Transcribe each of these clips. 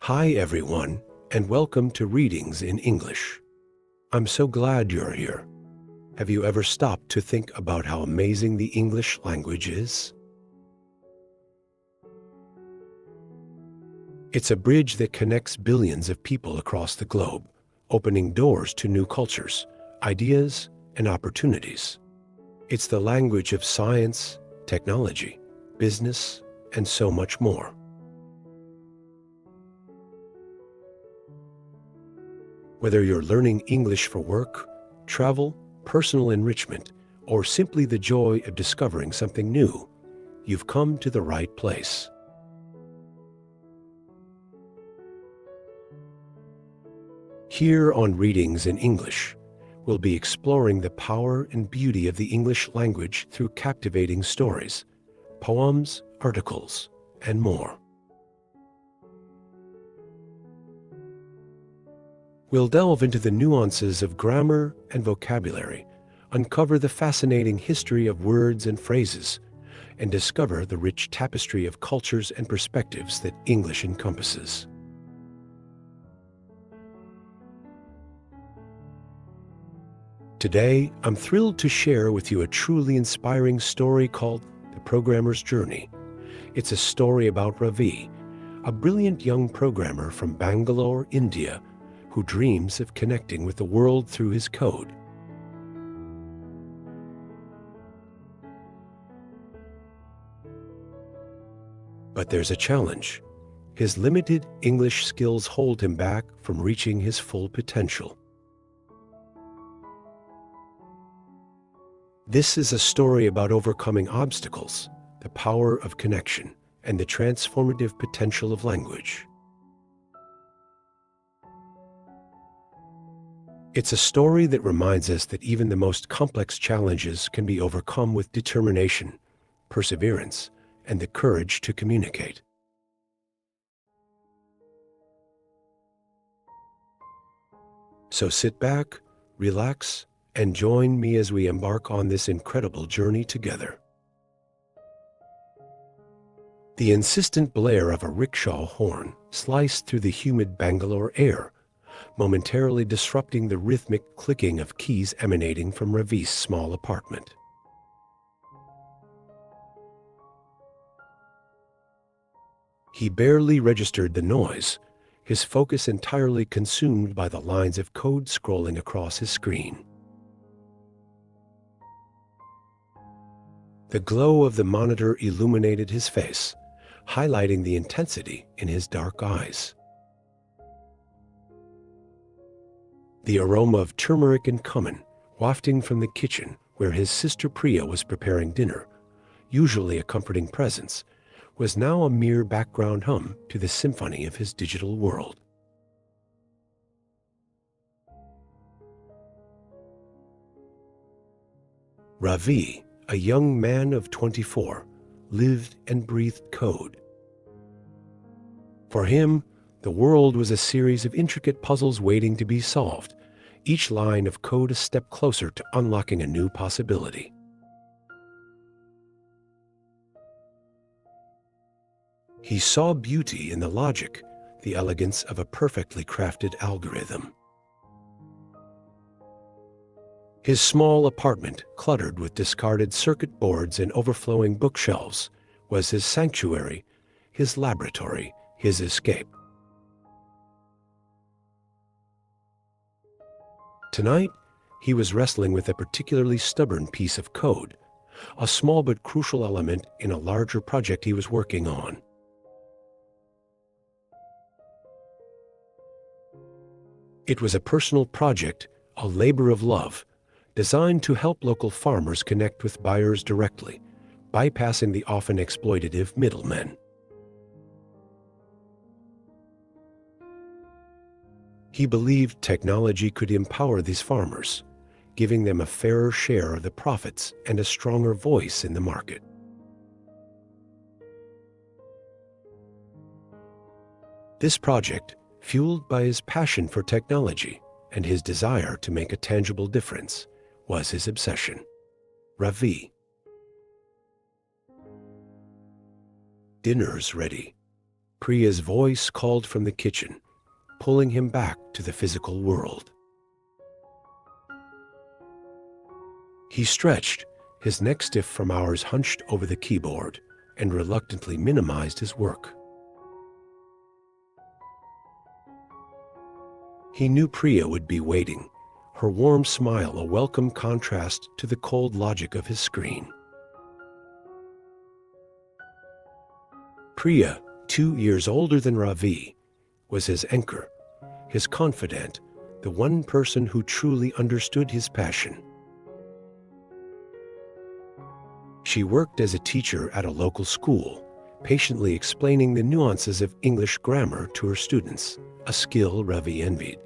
Hi everyone, and welcome to Readings in English. I'm so glad you're here. Have you ever stopped to think about how amazing the English language is? It's a bridge that connects billions of people across the globe, opening doors to new cultures, ideas, and opportunities. It's the language of science, technology, business, and so much more. Whether you're learning English for work, travel, personal enrichment, or simply the joy of discovering something new, you've come to the right place. Here on Readings in English, we'll be exploring the power and beauty of the English language through captivating stories, poems, articles, and more. We'll delve into the nuances of grammar and vocabulary, uncover the fascinating history of words and phrases, and discover the rich tapestry of cultures and perspectives that English encompasses. Today, I'm thrilled to share with you a truly inspiring story called The Programmer's Journey. It's a story about Ravi, a brilliant young programmer from Bangalore, India, who dreams of connecting with the world through his code. But there's a challenge. His limited English skills hold him back from reaching his full potential. This is a story about overcoming obstacles, the power of connection, and the transformative potential of language. It's a story that reminds us that even the most complex challenges can be overcome with determination, perseverance, and the courage to communicate. So sit back, relax, and join me as we embark on this incredible journey together. The insistent blare of a rickshaw horn sliced through the humid Bangalore air, momentarily disrupting the rhythmic clicking of keys emanating from Ravi's small apartment. He barely registered the noise, his focus entirely consumed by the lines of code scrolling across his screen. The glow of the monitor illuminated his face, highlighting the intensity in his dark eyes. The aroma of turmeric and cumin, wafting from the kitchen where his sister Priya was preparing dinner, usually a comforting presence, was now a mere background hum to the symphony of his digital world. Ravi, a young man of 24, lived and breathed code. For him, the world was a series of intricate puzzles waiting to be solved, each line of code a step closer to unlocking a new possibility. He saw beauty in the logic, the elegance of a perfectly crafted algorithm. His small apartment, cluttered with discarded circuit boards and overflowing bookshelves, was his sanctuary, his laboratory, his escape. Tonight, he was wrestling with a particularly stubborn piece of code, a small but crucial element in a larger project he was working on. It was a personal project, a labor of love, designed to help local farmers connect with buyers directly, bypassing the often exploitative middlemen. He believed technology could empower these farmers, giving them a fairer share of the profits and a stronger voice in the market. This project, fueled by his passion for technology and his desire to make a tangible difference, was his obsession. Ravi. Dinner's ready. Priya's voice called from the kitchen, pulling him back to the physical world. He stretched, his neck stiff from hours hunched over the keyboard, and reluctantly minimized his work. He knew Priya would be waiting, her warm smile a welcome contrast to the cold logic of his screen. Priya, 2 years older than Ravi, was his anchor, his confidant, the one person who truly understood his passion. She worked as a teacher at a local school, patiently explaining the nuances of English grammar to her students, a skill Ravi envied.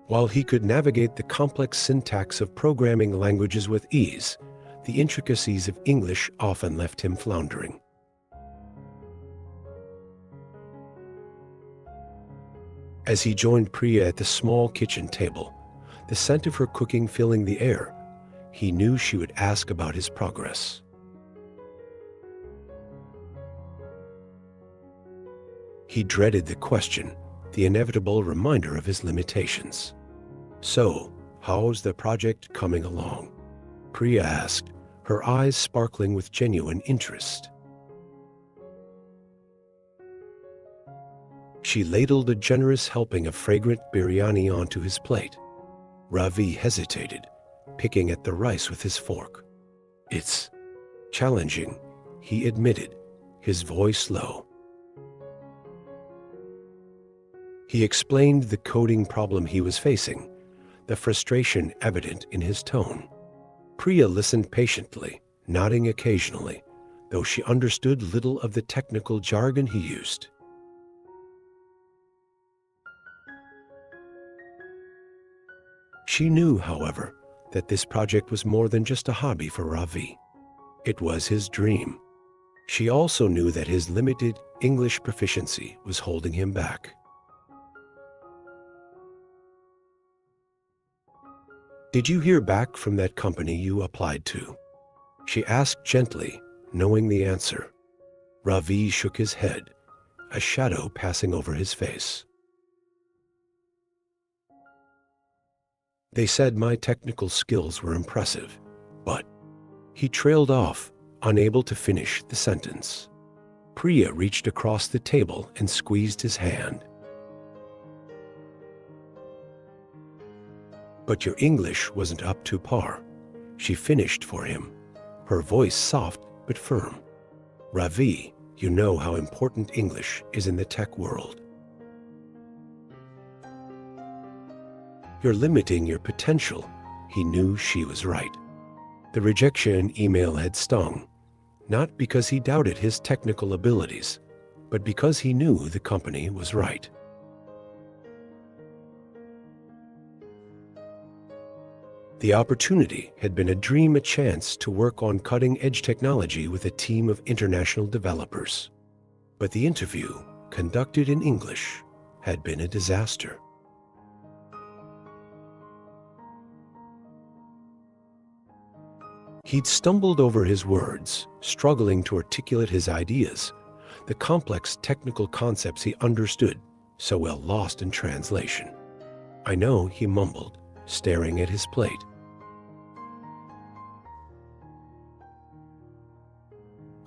While he could navigate the complex syntax of programming languages with ease, the intricacies of English often left him floundering. As he joined Priya at the small kitchen table, the scent of her cooking filling the air, he knew she would ask about his progress. He dreaded the question, the inevitable reminder of his limitations. "So, how's the project coming along?" Priya asked, her eyes sparkling with genuine interest. She ladled a generous helping of fragrant biryani onto his plate. Ravi hesitated, picking at the rice with his fork. "It's challenging," he admitted, his voice low. He explained the coding problem he was facing, the frustration evident in his tone. Priya listened patiently, nodding occasionally, though she understood little of the technical jargon he used. She knew, however, that this project was more than just a hobby for Ravi. It was his dream. She also knew that his limited English proficiency was holding him back. "Did you hear back from that company you applied to?" she asked gently, knowing the answer. Ravi shook his head, a shadow passing over his face. "They said my technical skills were impressive, but..." He trailed off, unable to finish the sentence. Priya reached across the table and squeezed his hand. "But your English wasn't up to par," she finished for him, her voice soft but firm. "Ravi, you know how important English is in the tech world. You're limiting your potential." He knew she was right. The rejection email had stung, not because he doubted his technical abilities, but because he knew the company was right. The opportunity had been a dream, a chance to work on cutting-edge technology with a team of international developers. But the interview, conducted in English, had been a disaster. He'd stumbled over his words, struggling to articulate his ideas, the complex technical concepts he understood, so well lost in translation. "I know," he mumbled, staring at his plate.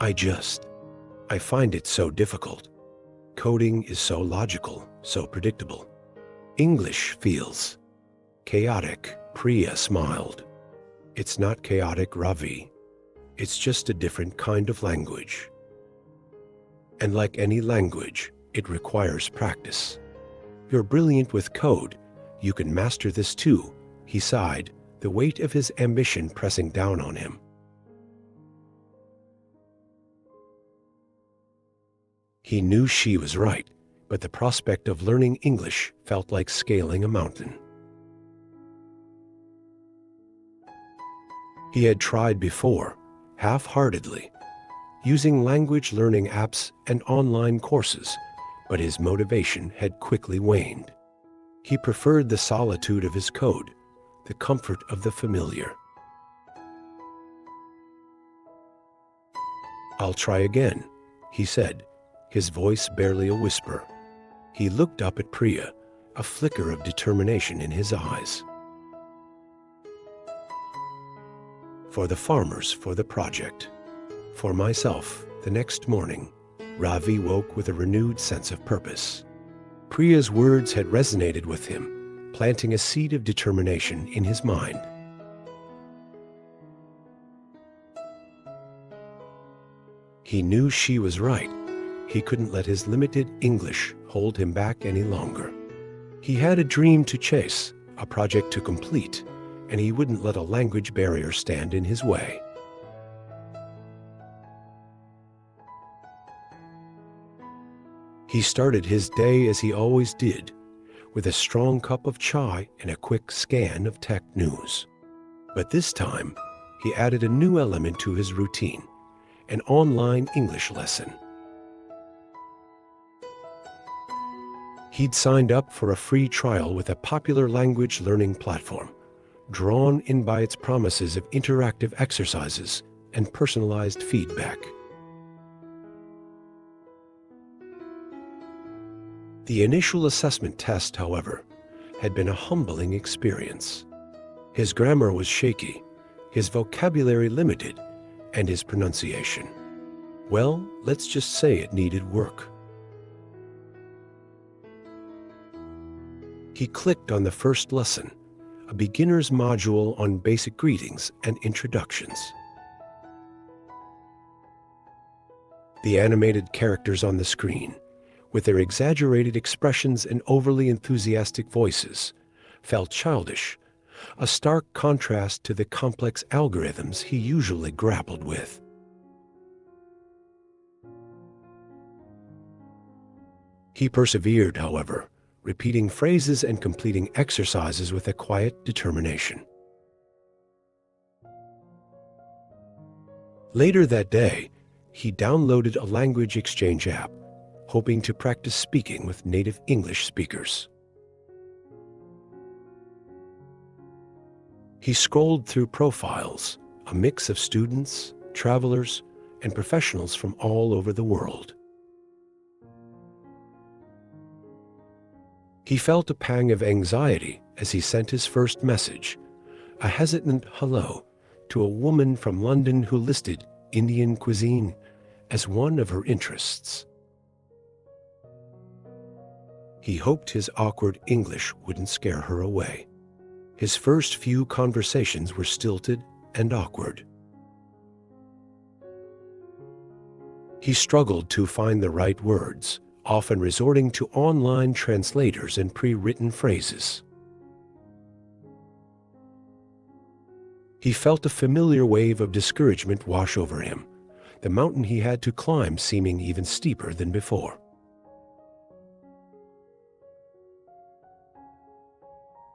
I find it so difficult. Coding is so logical, so predictable. English feels chaotic." Priya smiled. "It's not chaotic, Ravi. It's just a different kind of language. And like any language, it requires practice. You're brilliant with code. You can master this too," he sighed, the weight of his ambition pressing down on him. He knew she was right, but the prospect of learning English felt like scaling a mountain. He had tried before, half-heartedly, using language learning apps and online courses, but his motivation had quickly waned. He preferred the solitude of his code, the comfort of the familiar. "I'll try again," he said, his voice barely a whisper. He looked up at Priya, a flicker of determination in his eyes. For the farmers, for the project. For myself, the next morning, Ravi woke with a renewed sense of purpose. Priya's words had resonated with him, planting a seed of determination in his mind. He knew she was right. He couldn't let his limited English hold him back any longer. He had a dream to chase, a project to complete, and he wouldn't let a language barrier stand in his way. He started his day as he always did, with a strong cup of chai and a quick scan of tech news. But this time, he added a new element to his routine, an online English lesson. He'd signed up for a free trial with a popular language learning platform, drawn in by its promises of interactive exercises and personalized feedback. The initial assessment test, however, had been a humbling experience. His grammar was shaky, his vocabulary limited, and his pronunciation, well, let's just say it needed work. He clicked on the first lesson, a beginner's module on basic greetings and introductions. The animated characters on the screen, with their exaggerated expressions and overly enthusiastic voices, felt childish, a stark contrast to the complex algorithms he usually grappled with. He persevered, however, repeating phrases and completing exercises with a quiet determination. Later that day, he downloaded a language exchange app, hoping to practice speaking with native English speakers. He scrolled through profiles, a mix of students, travelers, and professionals from all over the world. He felt a pang of anxiety as he sent his first message, a hesitant hello, to a woman from London who listed Indian cuisine as one of her interests. He hoped his awkward English wouldn't scare her away. His first few conversations were stilted and awkward. He struggled to find the right words, often resorting to online translators and pre-written phrases. He felt a familiar wave of discouragement wash over him, the mountain he had to climb seeming even steeper than before.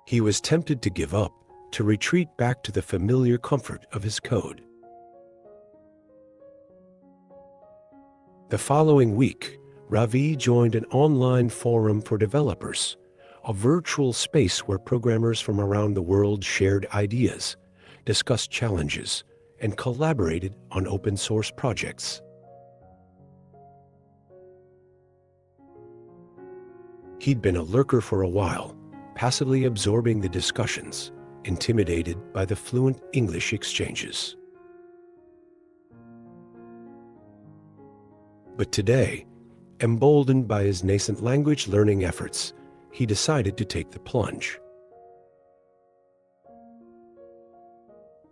He was tempted to give up, to retreat back to the familiar comfort of his code. The following week, Ravi joined an online forum for developers, a virtual space where programmers from around the world shared ideas, discussed challenges, and collaborated on open-source projects. He'd been a lurker for a while, passively absorbing the discussions, intimidated by the fluent English exchanges. But today, emboldened by his nascent language learning efforts, he decided to take the plunge.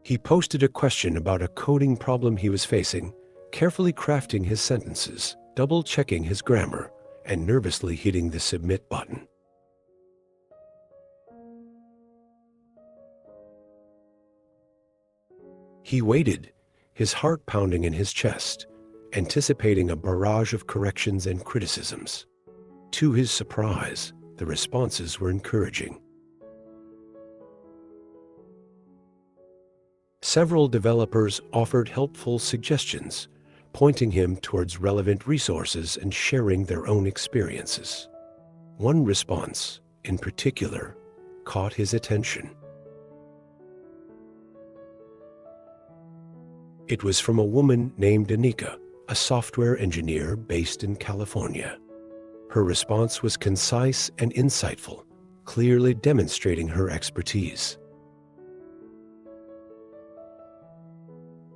He posted a question about a coding problem he was facing, carefully crafting his sentences, double-checking his grammar, and nervously hitting the submit button. He waited, his heart pounding in his chest, anticipating a barrage of corrections and criticisms. To his surprise, the responses were encouraging. Several developers offered helpful suggestions, pointing him towards relevant resources and sharing their own experiences. One response, in particular, caught his attention. It was from a woman named Anika, a software engineer based in California. Her response was concise and insightful, clearly demonstrating her expertise.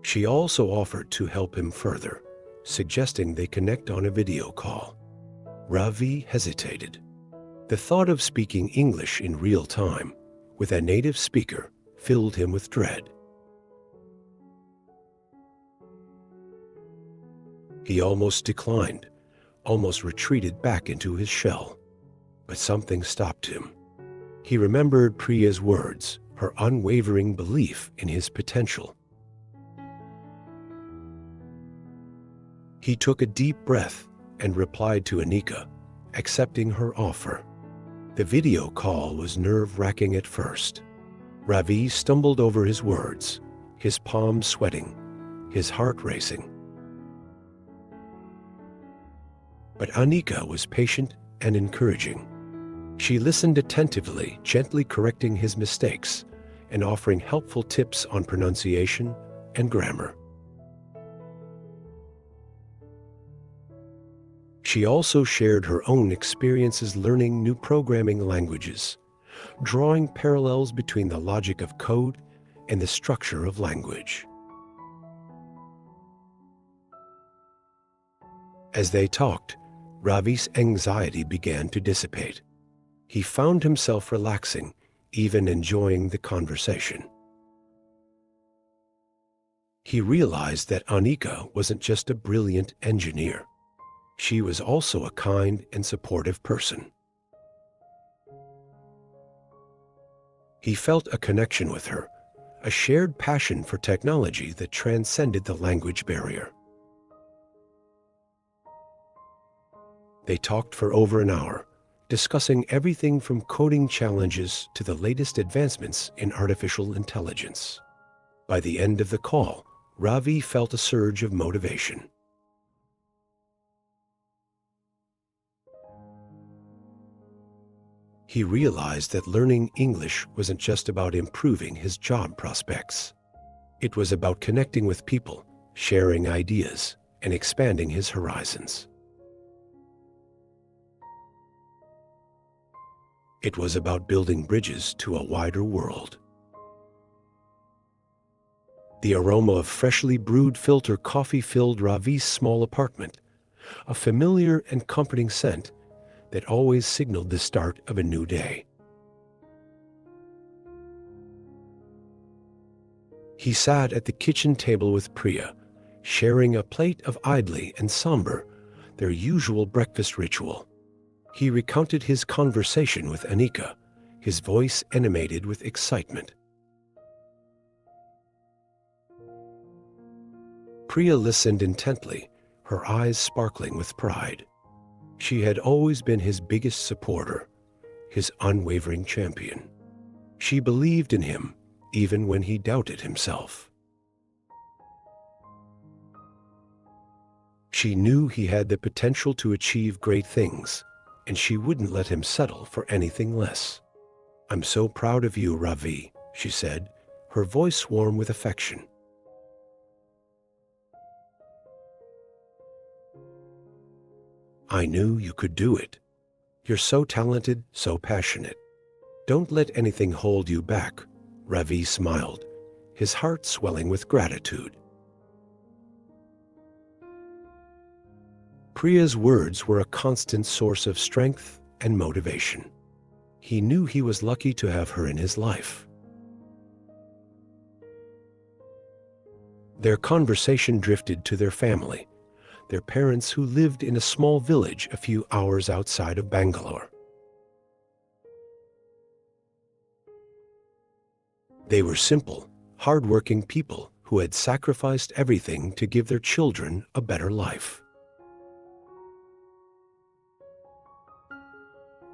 She also offered to help him further, suggesting they connect on a video call. Ravi hesitated. The thought of speaking English in real time with a native speaker filled him with dread. He almost declined, almost retreated back into his shell. But something stopped him. He remembered Priya's words, her unwavering belief in his potential. He took a deep breath and replied to Anika, accepting her offer. The video call was nerve-wracking at first. Ravi stumbled over his words, his palms sweating, his heart racing. But Anika was patient and encouraging. She listened attentively, gently correcting his mistakes and offering helpful tips on pronunciation and grammar. She also shared her own experiences learning new programming languages, drawing parallels between the logic of code and the structure of language. As they talked, Ravi's anxiety began to dissipate. He found himself relaxing, even enjoying the conversation. He realized that Anika wasn't just a brilliant engineer. She was also a kind and supportive person. He felt a connection with her, a shared passion for technology that transcended the language barrier. They talked for over an hour, discussing everything from coding challenges to the latest advancements in artificial intelligence. By the end of the call, Ravi felt a surge of motivation. He realized that learning English wasn't just about improving his job prospects. It was about connecting with people, sharing ideas, and expanding his horizons. It was about building bridges to a wider world. The aroma of freshly brewed filter coffee filled Ravi's small apartment, a familiar and comforting scent that always signaled the start of a new day. He sat at the kitchen table with Priya, sharing a plate of idli and sambar, their usual breakfast ritual. He recounted his conversation with Anika, his voice animated with excitement. Priya listened intently, her eyes sparkling with pride. She had always been his biggest supporter, his unwavering champion. She believed in him even when he doubted himself. She knew he had the potential to achieve great things, and she wouldn't let him settle for anything less. "I'm so proud of you, Ravi," she said, her voice warm with affection. "I knew you could do it. You're so talented, so passionate. Don't let anything hold you back," Ravi smiled, his heart swelling with gratitude. Priya's words were a constant source of strength and motivation. He knew he was lucky to have her in his life. Their conversation drifted to their family, their parents who lived in a small village a few hours outside of Bangalore. They were simple, hardworking people who had sacrificed everything to give their children a better life.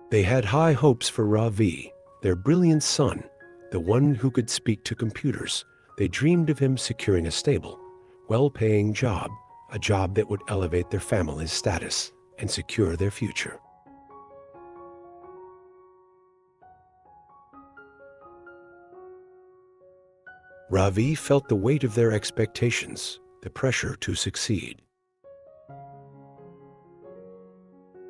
They had high hopes for Ravi, their brilliant son, the one who could speak to computers. They dreamed of him securing a stable, well-paying job, a job that would elevate their family's status and secure their future. Ravi felt the weight of their expectations, the pressure to succeed.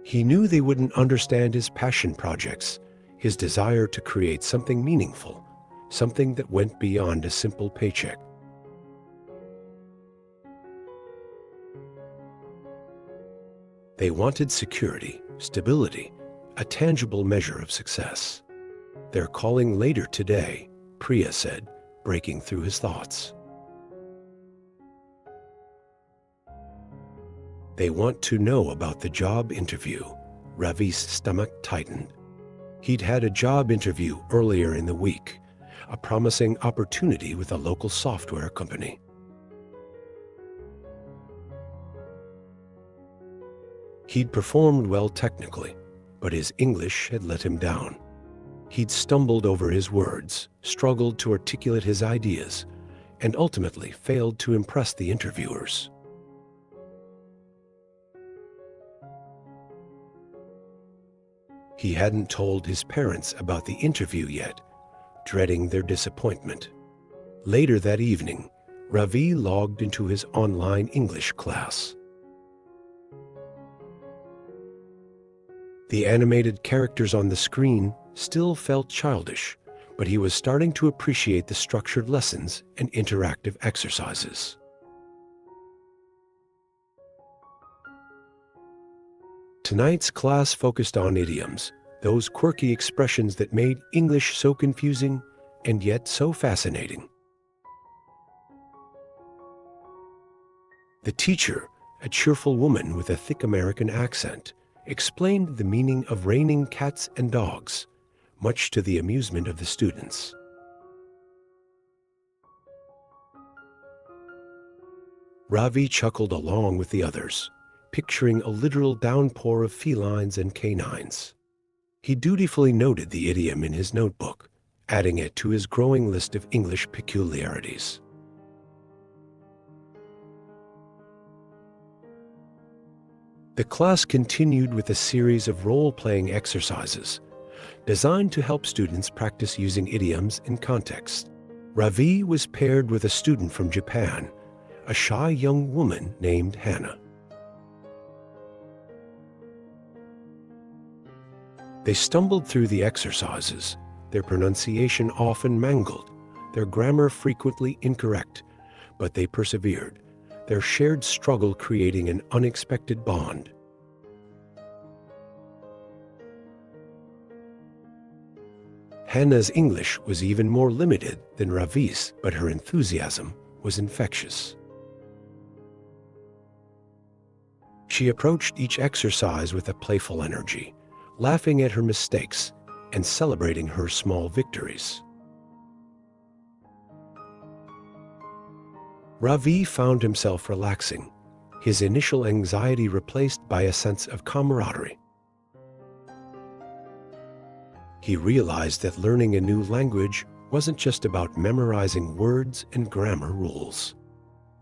He knew they wouldn't understand his passion projects, his desire to create something meaningful, something that went beyond a simple paycheck. They wanted security, stability, a tangible measure of success. "They're calling later today," Priya said, breaking through his thoughts. "They want to know about the job interview." Ravi's stomach tightened. He'd had a job interview earlier in the week, a promising opportunity with a local software company. He'd performed well technically, but his English had let him down. He'd stumbled over his words, struggled to articulate his ideas, and ultimately failed to impress the interviewers. He hadn't told his parents about the interview yet, dreading their disappointment. Later that evening, Ravi logged into his online English class. The animated characters on the screen still felt childish, but he was starting to appreciate the structured lessons and interactive exercises. Tonight's class focused on idioms, those quirky expressions that made English so confusing and yet so fascinating. The teacher, a cheerful woman with a thick American accent, explained the meaning of raining cats and dogs, much to the amusement of the students. Ravi chuckled along with the others, picturing a literal downpour of felines and canines. He dutifully noted the idiom in his notebook, adding it to his growing list of English peculiarities. The class continued with a series of role-playing exercises designed to help students practice using idioms in context. Ravi was paired with a student from Japan, a shy young woman named Hannah. They stumbled through the exercises, their pronunciation often mangled, their grammar frequently incorrect, but they persevered, their shared struggle creating an unexpected bond. Hannah's English was even more limited than Ravi's, but her enthusiasm was infectious. She approached each exercise with a playful energy, laughing at her mistakes and celebrating her small victories. Ravi found himself relaxing, his initial anxiety replaced by a sense of camaraderie. He realized that learning a new language wasn't just about memorizing words and grammar rules.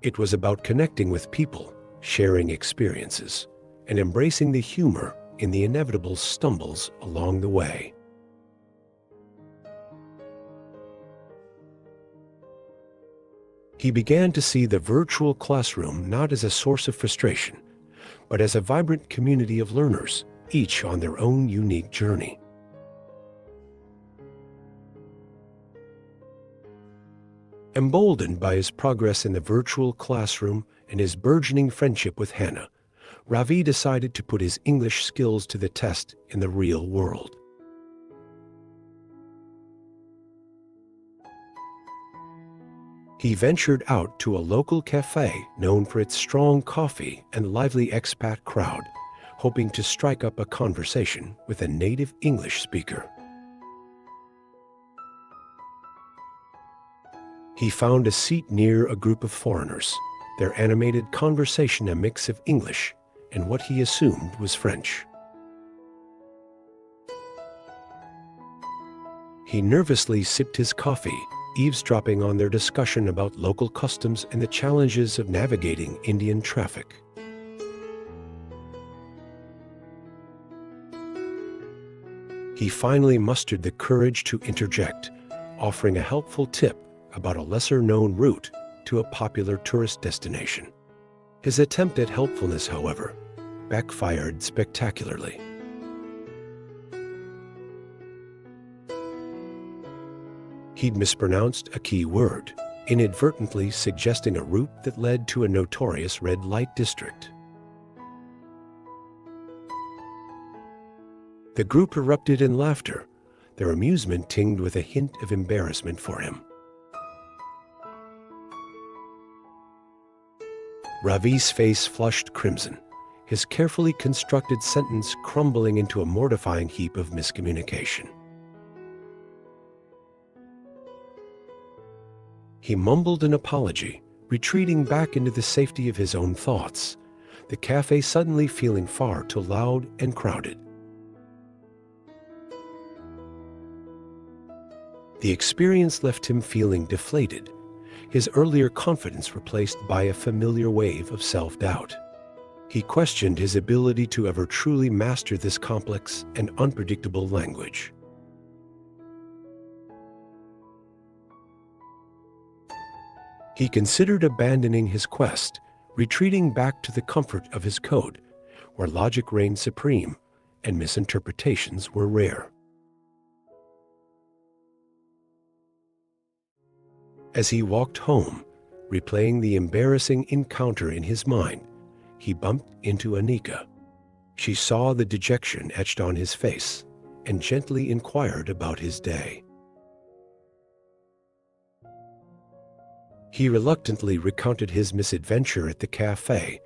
It was about connecting with people, sharing experiences, and embracing the humor in the inevitable stumbles along the way. He began to see the virtual classroom not as a source of frustration, but as a vibrant community of learners, each on their own unique journey. Emboldened by his progress in the virtual classroom and his burgeoning friendship with Hannah, Ravi decided to put his English skills to the test in the real world. He ventured out to a local cafe known for its strong coffee and lively expat crowd, hoping to strike up a conversation with a native English speaker. He found a seat near a group of foreigners, their animated conversation a mix of English and what he assumed was French. He nervously sipped his coffee, eavesdropping on their discussion about local customs and the challenges of navigating Indian traffic. He finally mustered the courage to interject, offering a helpful tip about a lesser-known route to a popular tourist destination. His attempt at helpfulness, however, backfired spectacularly. He'd mispronounced a key word, inadvertently suggesting a route that led to a notorious red light district. The group erupted in laughter, their amusement tinged with a hint of embarrassment for him. Ravi's face flushed crimson, his carefully constructed sentence crumbling into a mortifying heap of miscommunication. He mumbled an apology, retreating back into the safety of his own thoughts, the cafe suddenly feeling far too loud and crowded. The experience left him feeling deflated, his earlier confidence replaced by a familiar wave of self-doubt. He questioned his ability to ever truly master this complex and unpredictable language. He considered abandoning his quest, retreating back to the comfort of his code, where logic reigned supreme and misinterpretations were rare. As he walked home, replaying the embarrassing encounter in his mind, he bumped into Anika. She saw the dejection etched on his face and gently inquired about his day. He reluctantly recounted his misadventure at the cafe,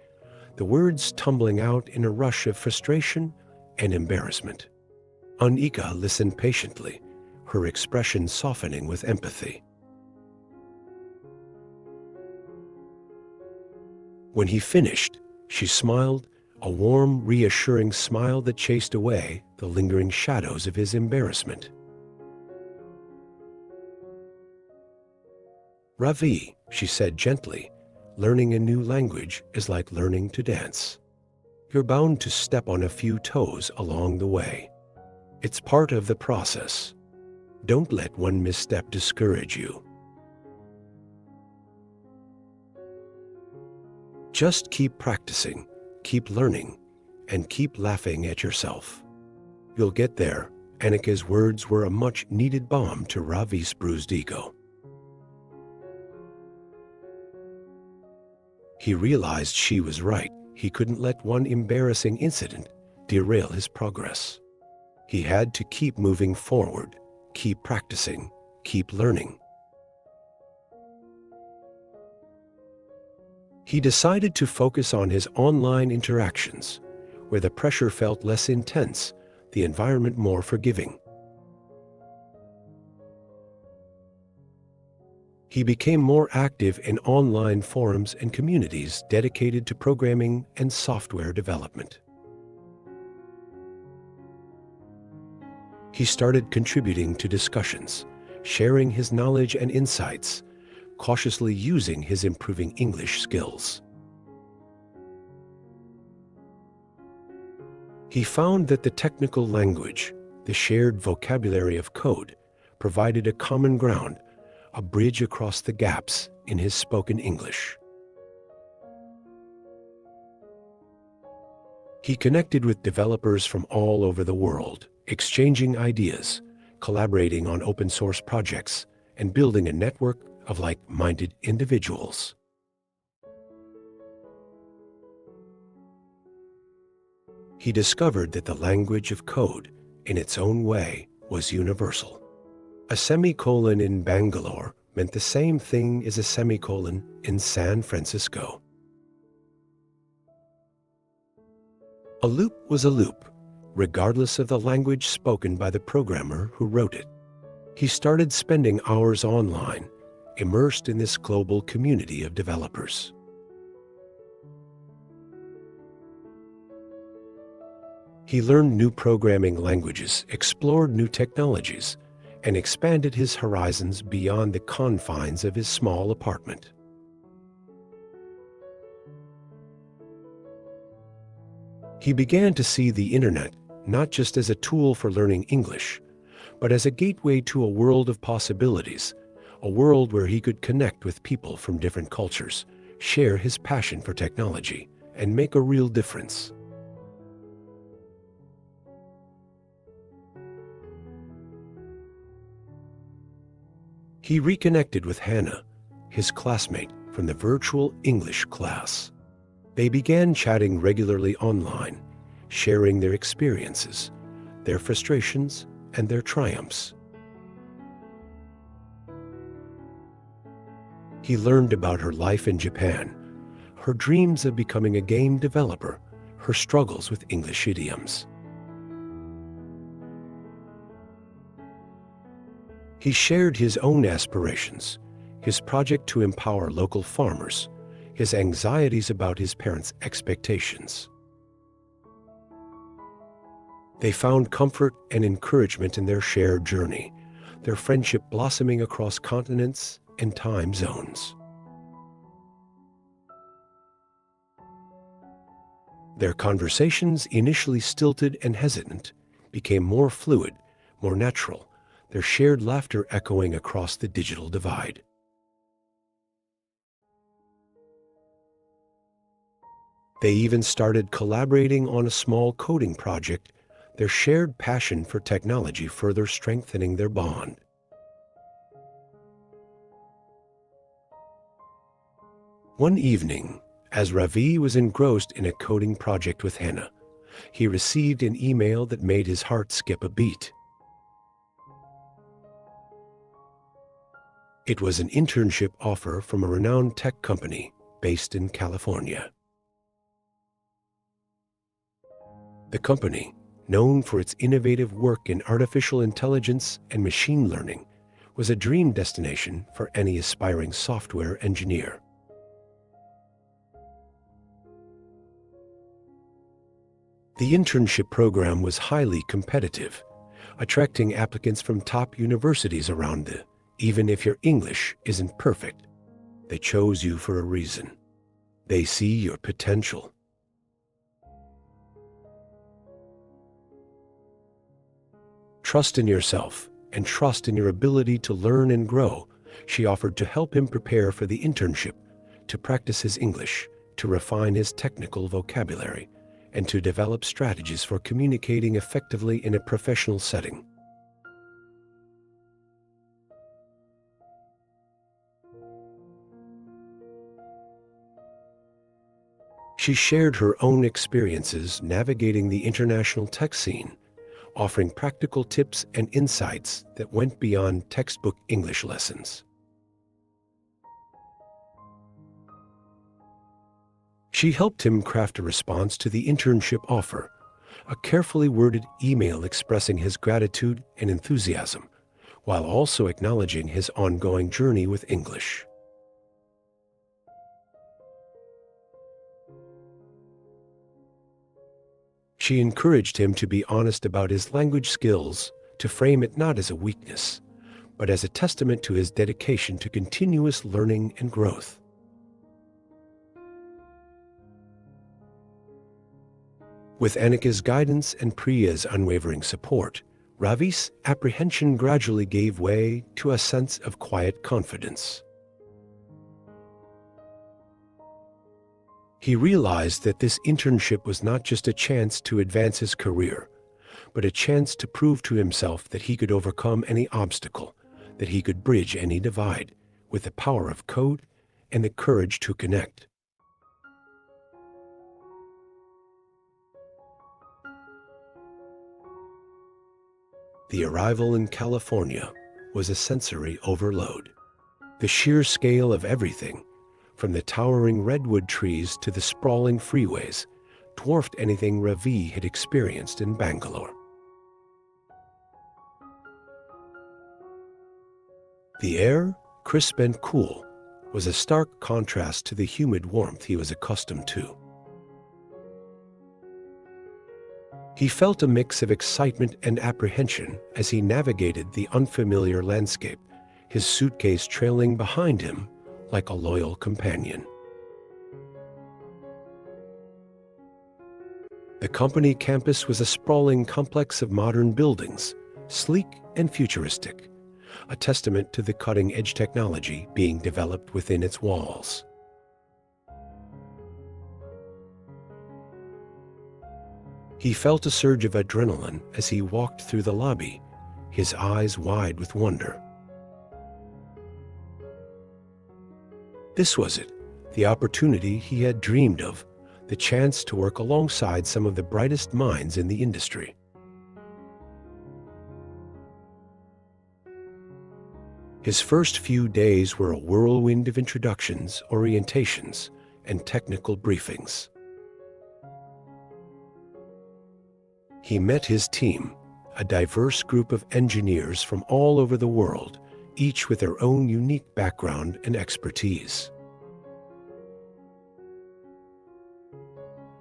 the words tumbling out in a rush of frustration and embarrassment. Anika listened patiently, her expression softening with empathy. When he finished, she smiled, a warm, reassuring smile that chased away the lingering shadows of his embarrassment. "Ravi," she said gently, "learning a new language is like learning to dance. You're bound to step on a few toes along the way. It's part of the process. Don't let one misstep discourage you. Just keep practicing, keep learning, and keep laughing at yourself. You'll get there." Anika's words were a much-needed balm to Ravi's bruised ego. He realized she was right. He couldn't let one embarrassing incident derail his progress. He had to keep moving forward, keep practicing, keep learning. He decided to focus on his online interactions, where the pressure felt less intense, the environment more forgiving. He became more active in online forums and communities dedicated to programming and software development. He started contributing to discussions, sharing his knowledge and insights, cautiously using his improving English skills. He found that the technical language, the shared vocabulary of code, provided a common ground, a bridge across the gaps in his spoken English. He connected with developers from all over the world, exchanging ideas, collaborating on open-source projects, and building a network of like-minded individuals. He discovered that the language of code, in its own way, was universal. A semicolon in Bangalore meant the same thing as a semicolon in San Francisco. A loop was a loop, regardless of the language spoken by the programmer who wrote it. He started spending hours online, immersed in this global community of developers. He learned new programming languages, explored new technologies, and expanded his horizons beyond the confines of his small apartment. He began to see the internet not just as a tool for learning English, but as a gateway to a world of possibilities, a world where he could connect with people from different cultures, share his passion for technology, and make a real difference. He reconnected with Hannah, his classmate from the virtual English class. They began chatting regularly online, sharing their experiences, their frustrations, and their triumphs. He learned about her life in Japan, her dreams of becoming a game developer, her struggles with English idioms. He shared his own aspirations, his project to empower local farmers, his anxieties about his parents' expectations. They found comfort and encouragement in their shared journey, their friendship blossoming across continents and time zones. Their conversations, initially stilted and hesitant, became more fluid, more natural, their shared laughter echoing across the digital divide. They even started collaborating on a small coding project, their shared passion for technology further strengthening their bond. One evening, as Ravi was engrossed in a coding project with Hannah, he received an email that made his heart skip a beat. It was an internship offer from a renowned tech company based in California. The company, known for its innovative work in artificial intelligence and machine learning, was a dream destination for any aspiring software engineer. The internship program was highly competitive, attracting applicants from top universities around the "even if your English isn't perfect, they chose you for a reason. They see your potential." Trust in yourself and trust in your ability to learn and grow, she offered to help him prepare for the internship, to practice his English, to refine his technical vocabulary, and to develop strategies for communicating effectively in a professional setting. She shared her own experiences navigating the international tech scene, offering practical tips and insights that went beyond textbook English lessons. She helped him craft a response to the internship offer, a carefully worded email expressing his gratitude and enthusiasm, while also acknowledging his ongoing journey with English. She encouraged him to be honest about his language skills, to frame it not as a weakness, but as a testament to his dedication to continuous learning and growth. With Annika's guidance and Priya's unwavering support, Ravi's apprehension gradually gave way to a sense of quiet confidence. He realized that this internship was not just a chance to advance his career, but a chance to prove to himself that he could overcome any obstacle, that he could bridge any divide, with the power of code and the courage to connect. The arrival in California was a sensory overload. The sheer scale of everything, from the towering redwood trees to the sprawling freeways, dwarfed anything Ravi had experienced in Bangalore. The air, crisp and cool, was a stark contrast to the humid warmth he was accustomed to. He felt a mix of excitement and apprehension as he navigated the unfamiliar landscape, his suitcase trailing behind him like a loyal companion. The company campus was a sprawling complex of modern buildings, sleek and futuristic, a testament to the cutting-edge technology being developed within its walls. He felt a surge of adrenaline as he walked through the lobby, his eyes wide with wonder. This was it, the opportunity he had dreamed of, the chance to work alongside some of the brightest minds in the industry. His first few days were a whirlwind of introductions, orientations, and technical briefings. He met his team, a diverse group of engineers from all over the world, each with their own unique background and expertise.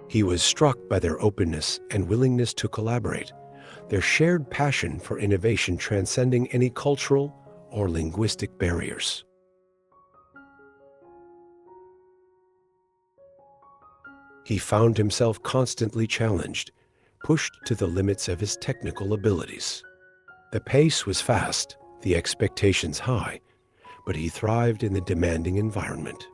He was struck by their openness and willingness to collaborate, their shared passion for innovation transcending any cultural or linguistic barriers. He found himself constantly challenged, pushed to the limits of his technical abilities. The pace was fast, the expectations high, but he thrived in the demanding environment.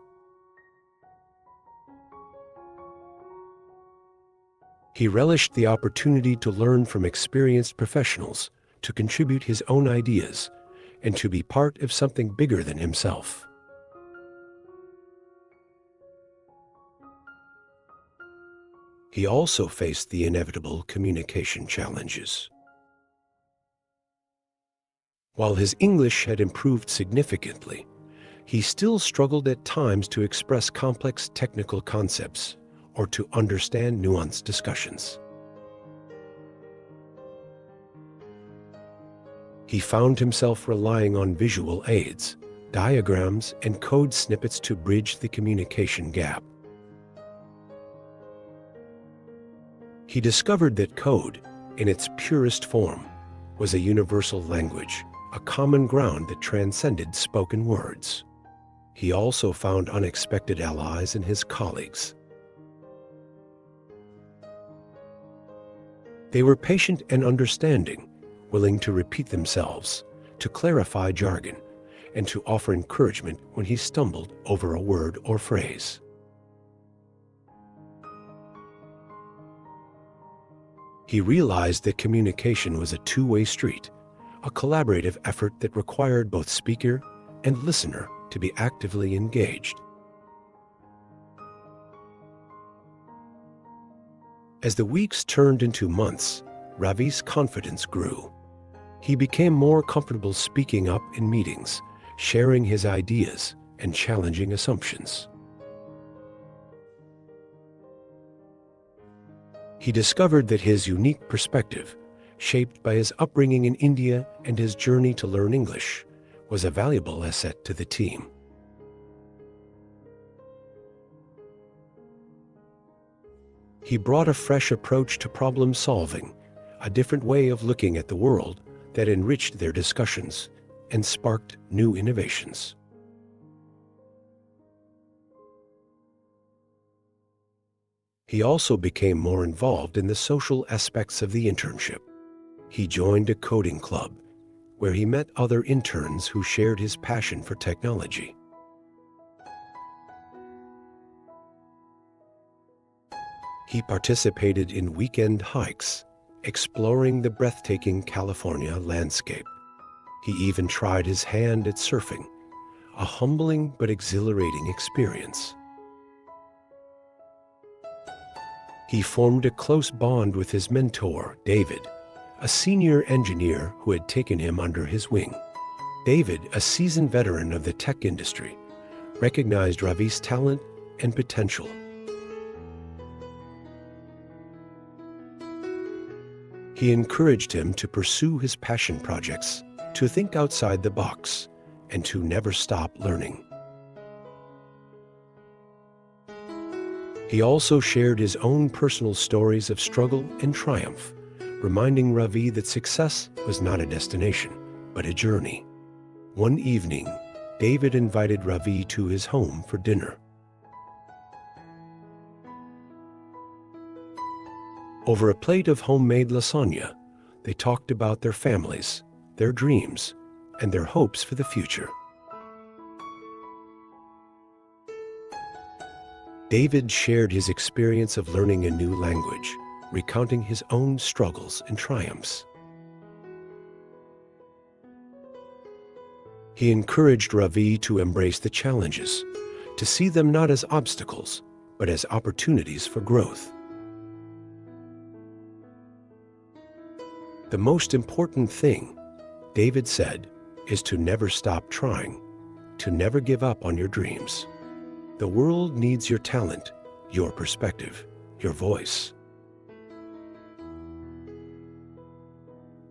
He relished the opportunity to learn from experienced professionals, to contribute his own ideas, and to be part of something bigger than himself. He also faced the inevitable communication challenges. While his English had improved significantly, he still struggled at times to express complex technical concepts or to understand nuanced discussions. He found himself relying on visual aids, diagrams, and code snippets to bridge the communication gap. He discovered that code, in its purest form, was a universal language, a common ground that transcended spoken words. He also found unexpected allies in his colleagues. They were patient and understanding, willing to repeat themselves, to clarify jargon, and to offer encouragement when he stumbled over a word or phrase. He realized that communication was a two-way street, a collaborative effort that required both speaker and listener to be actively engaged. As the weeks turned into months, Ravi's confidence grew. He became more comfortable speaking up in meetings, sharing his ideas, and challenging assumptions. He discovered that his unique perspective, shaped by his upbringing in India and his journey to learn English, was a valuable asset to the team. He brought a fresh approach to problem solving, a different way of looking at the world that enriched their discussions and sparked new innovations. He also became more involved in the social aspects of the internship. He joined a coding club, where he met other interns who shared his passion for technology. He participated in weekend hikes, exploring the breathtaking California landscape. He even tried his hand at surfing, a humbling but exhilarating experience. He formed a close bond with his mentor, David, a senior engineer who had taken him under his wing. David, a seasoned veteran of the tech industry, recognized Ravi's talent and potential. He encouraged him to pursue his passion projects, to think outside the box, and to never stop learning. He also shared his own personal stories of struggle and triumph, reminding Ravi that success was not a destination, but a journey. One evening, David invited Ravi to his home for dinner. Over a plate of homemade lasagna, they talked about their families, their dreams, and their hopes for the future. David shared his experience of learning a new language, recounting his own struggles and triumphs. He encouraged Ravi to embrace the challenges, to see them not as obstacles, but as opportunities for growth. The most important thing, David said, is to never stop trying, to never give up on your dreams. The world needs your talent, your perspective, your voice.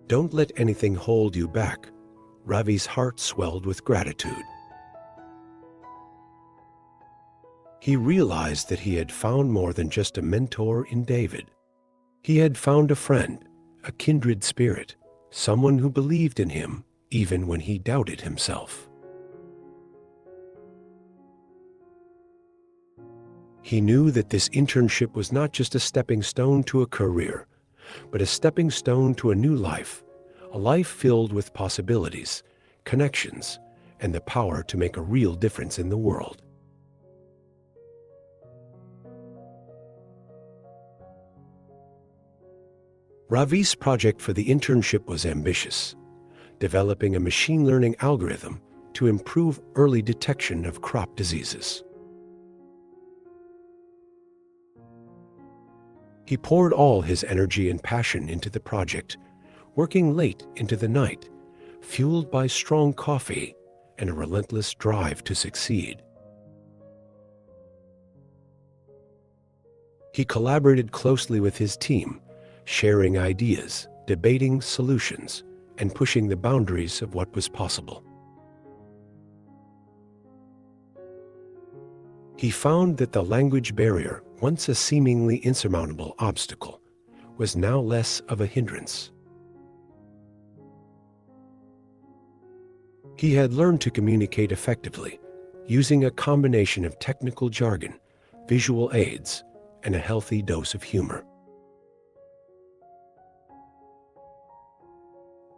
Don't let anything hold you back. Ravi's heart swelled with gratitude. He realized that he had found more than just a mentor in David. He had found a friend, a kindred spirit, someone who believed in him even when he doubted himself. He knew that this internship was not just a stepping stone to a career, but a stepping stone to a new life, a life filled with possibilities, connections, and the power to make a real difference in the world. Ravi's project for the internship was ambitious, developing a machine learning algorithm to improve early detection of crop diseases. He poured all his energy and passion into the project, working late into the night, fueled by strong coffee and a relentless drive to succeed. He collaborated closely with his team, sharing ideas, debating solutions, and pushing the boundaries of what was possible. He found that the language barrier, once a seemingly insurmountable obstacle, was now less of a hindrance. He had learned to communicate effectively, using a combination of technical jargon, visual aids, and a healthy dose of humor.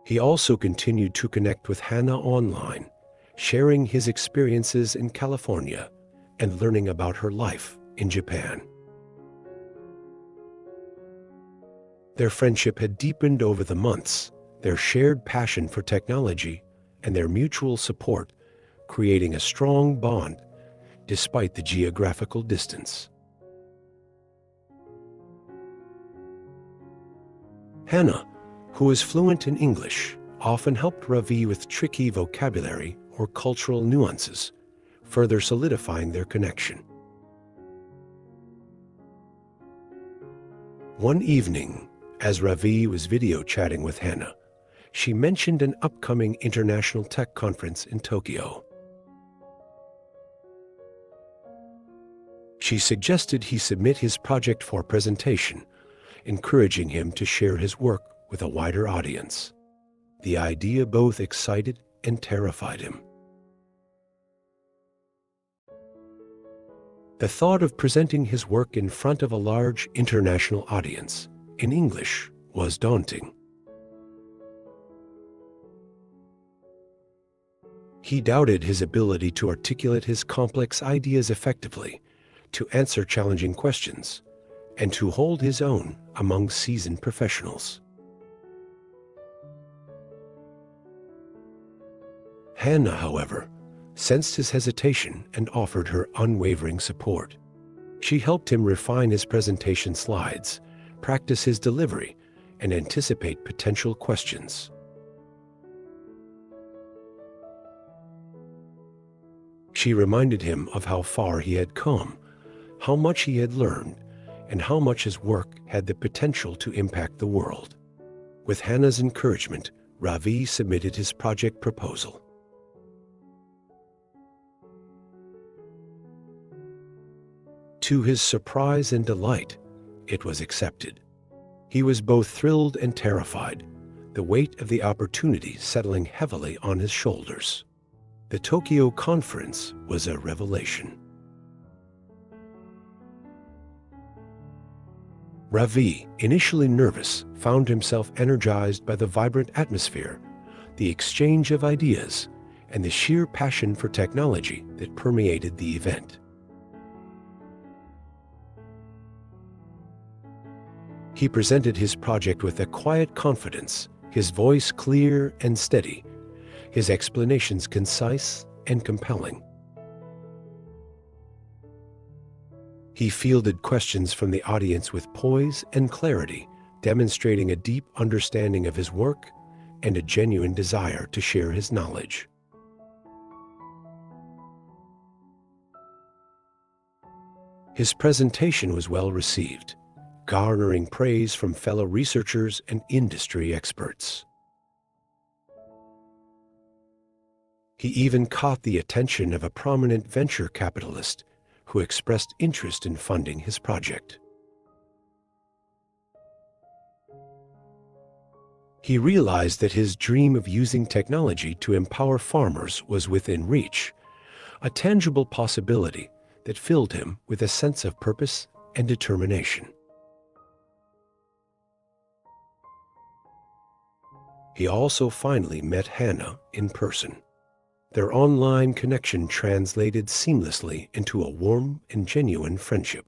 He also continued to connect with Hannah online, sharing his experiences in California and learning about her life in Japan. Their friendship had deepened over the months, their shared passion for technology and their mutual support, creating a strong bond despite the geographical distance. Hannah, who was fluent in English, often helped Ravi with tricky vocabulary or cultural nuances, further solidifying their connection. One evening, as Ravi was video chatting with Hannah, she mentioned an upcoming international tech conference in Tokyo. She suggested he submit his project for presentation, encouraging him to share his work with a wider audience. The idea both excited and terrified him. The thought of presenting his work in front of a large international audience in English was daunting. He doubted his ability to articulate his complex ideas effectively, to answer challenging questions, and to hold his own among seasoned professionals. Hannah, however, sensed his hesitation and offered her unwavering support. She helped him refine his presentation slides, practice his delivery, and anticipate potential questions. She reminded him of how far he had come, how much he had learned, and how much his work had the potential to impact the world. With Hannah's encouragement, Ravi submitted his project proposal. To his surprise and delight, it was accepted. He was both thrilled and terrified, the weight of the opportunity settling heavily on his shoulders. The Tokyo conference was a revelation. Ravi, initially nervous, found himself energized by the vibrant atmosphere, the exchange of ideas, and the sheer passion for technology that permeated the event. He presented his project with a quiet confidence, his voice clear and steady, his explanations concise and compelling. He fielded questions from the audience with poise and clarity, demonstrating a deep understanding of his work and a genuine desire to share his knowledge. His presentation was well received, garnering praise from fellow researchers and industry experts. He even caught the attention of a prominent venture capitalist who expressed interest in funding his project. He realized that his dream of using technology to empower farmers was within reach, a tangible possibility that filled him with a sense of purpose and determination. He also finally met Hannah in person. Their online connection translated seamlessly into a warm and genuine friendship.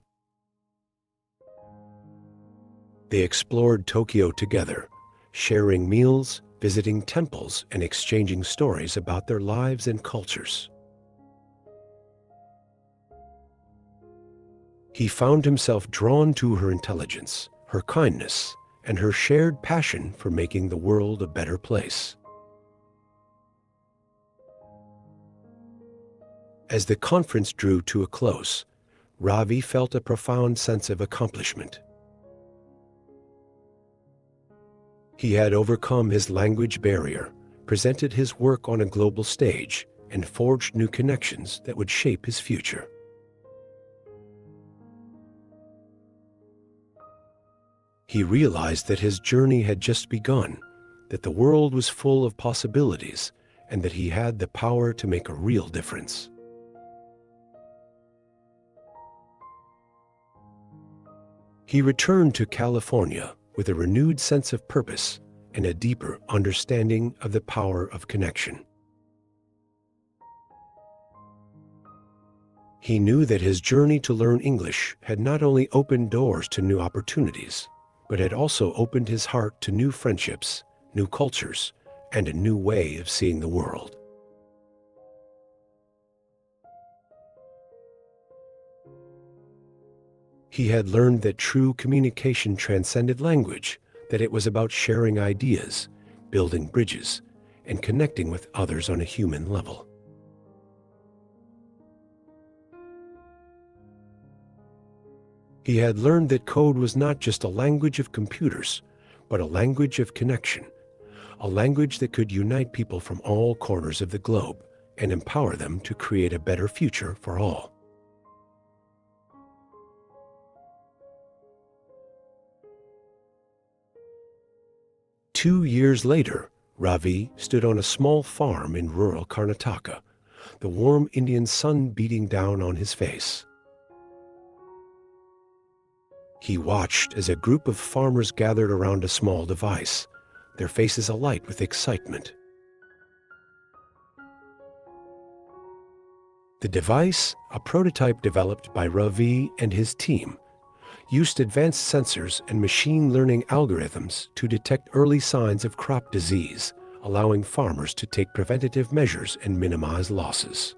They explored Tokyo together, sharing meals, visiting temples, and exchanging stories about their lives and cultures. He found himself drawn to her intelligence, her kindness, and her shared passion for making the world a better place. As the conference drew to a close, Ravi felt a profound sense of accomplishment. He had overcome his language barrier, presented his work on a global stage, and forged new connections that would shape his future. He realized that his journey had just begun, that the world was full of possibilities, and that he had the power to make a real difference. He returned to California with a renewed sense of purpose and a deeper understanding of the power of connection. He knew that his journey to learn English had not only opened doors to new opportunities, but had also opened his heart to new friendships, new cultures, and a new way of seeing the world. He had learned that true communication transcended language, that it was about sharing ideas, building bridges, and connecting with others on a human level. He had learned that code was not just a language of computers, but a language of connection, a language that could unite people from all corners of the globe and empower them to create a better future for all. Two years later, Ravi stood on a small farm in rural Karnataka, the warm Indian sun beating down on his face. He watched as a group of farmers gathered around a small device, their faces alight with excitement. The device, a prototype developed by Ravi and his team, used advanced sensors and machine learning algorithms to detect early signs of crop disease, allowing farmers to take preventative measures and minimize losses.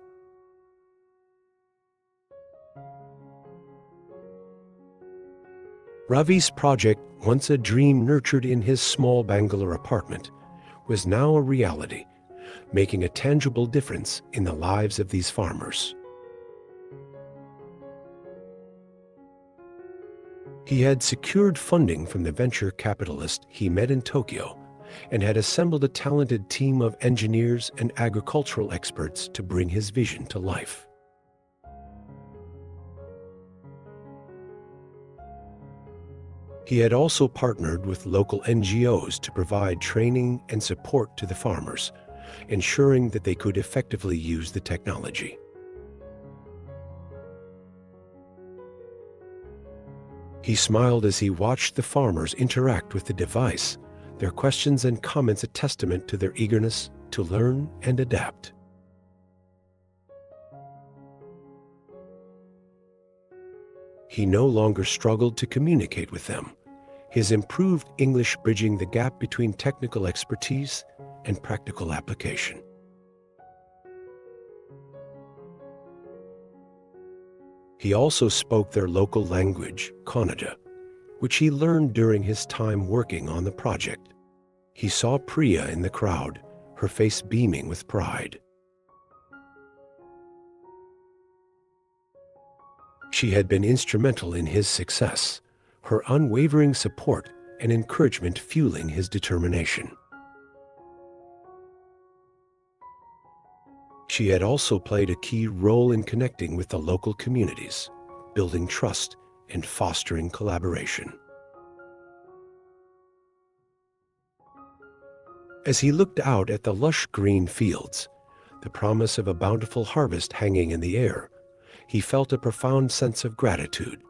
Ravi's project, once a dream nurtured in his small Bangalore apartment, was now a reality, making a tangible difference in the lives of these farmers. He had secured funding from the venture capitalist he met in Tokyo and had assembled a talented team of engineers and agricultural experts to bring his vision to life. He had also partnered with local NGOs to provide training and support to the farmers, ensuring that they could effectively use the technology. He smiled as he watched the farmers interact with the device, their questions and comments a testament to their eagerness to learn and adapt. He no longer struggled to communicate with them, his improved English bridging the gap between technical expertise and practical application. He also spoke their local language, Kannada, which he learned during his time working on the project. He saw Priya in the crowd, her face beaming with pride. She had been instrumental in his success, her unwavering support and encouragement fueling his determination. She had also played a key role in connecting with the local communities, building trust and fostering collaboration. As he looked out at the lush green fields, the promise of a bountiful harvest hanging in the air, he felt a profound sense of gratitude.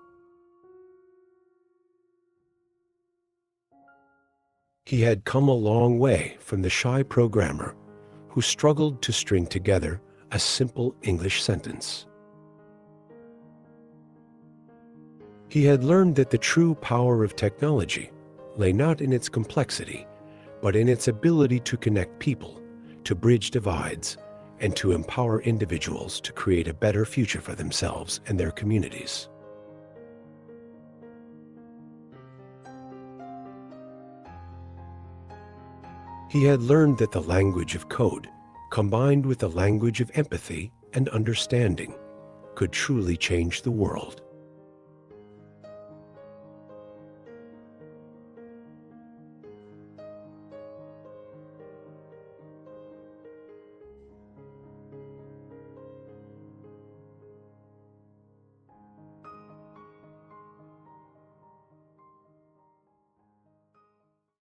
He had come a long way from the shy programmer who struggled to string together a simple English sentence. He had learned that the true power of technology lay not in its complexity, but in its ability to connect people, to bridge divides, and to empower individuals to create a better future for themselves and their communities. He had learned that the language of code, combined with the language of empathy and understanding, could truly change the world.